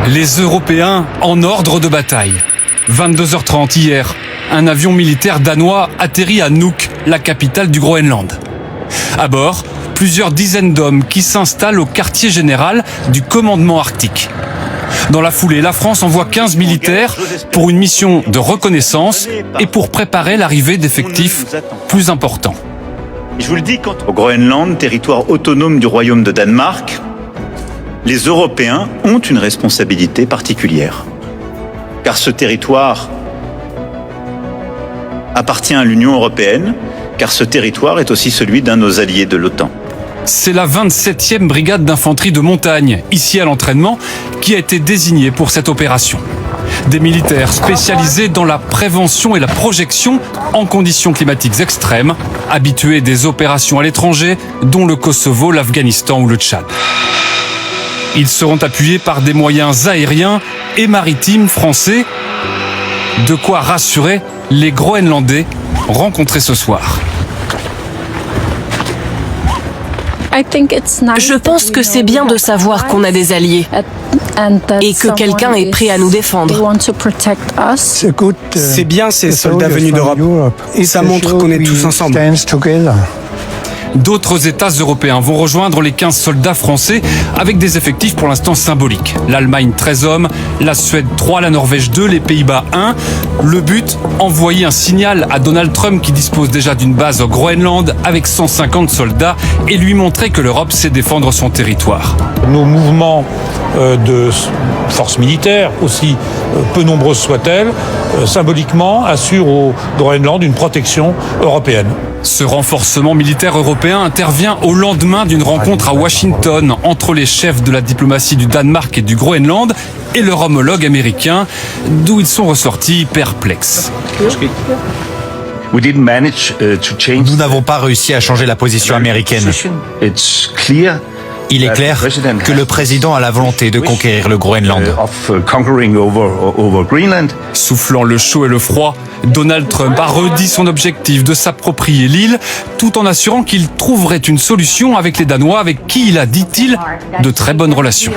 Les Européens en ordre de bataille. 22h30 hier, un avion militaire danois atterrit à Nuuk, la capitale du Groenland. À bord, plusieurs dizaines d'hommes qui s'installent au quartier général du commandement arctique. Dans la foulée, la France envoie 15 militaires pour une mission de reconnaissance et pour préparer l'arrivée d'effectifs plus importants. Je vous le dis, au Groenland, territoire autonome du Royaume de Danemark, les Européens ont une responsabilité particulière. Car ce territoire appartient à l'Union européenne, car ce territoire est aussi celui d'un de nos alliés de l'OTAN. C'est la 27e brigade d'infanterie de montagne, ici à l'entraînement, qui a été désignée pour cette opération. Des militaires spécialisés dans la prévention et la projection en conditions climatiques extrêmes, habitués des opérations à l'étranger, dont le Kosovo, l'Afghanistan ou le Tchad. Ils seront appuyés par des moyens aériens et maritimes français, de quoi rassurer les Groenlandais rencontrés ce soir. Je pense que c'est bien de savoir qu'on a des alliés et que quelqu'un est prêt à nous défendre. C'est bien ces soldats venus d'Europe et ça montre qu'on est tous ensemble. D'autres États européens vont rejoindre les 15 soldats français avec des effectifs pour l'instant symboliques. L'Allemagne 13 hommes, la Suède 3, la Norvège 2, les Pays-Bas 1. Le but, envoyer un signal à Donald Trump qui dispose déjà d'une base au Groenland avec 150 soldats et lui montrer que l'Europe sait défendre son territoire. Nos mouvements de forces militaires, aussi peu nombreuses soient-elles, symboliquement assurent au Groenland une protection européenne. Ce renforcement militaire européen intervient au lendemain d'une rencontre à Washington entre les chefs de la diplomatie du Danemark et du Groenland et leur homologue américain, d'où ils sont ressortis perplexes. Nous n'avons pas réussi à changer la position américaine. Il est clair que le président a la volonté de conquérir le Groenland. Soufflant le chaud et le froid, Donald Trump a redit son objectif de s'approprier l'île, tout en assurant qu'il trouverait une solution avec les Danois avec qui il a, dit-il, de très bonnes relations.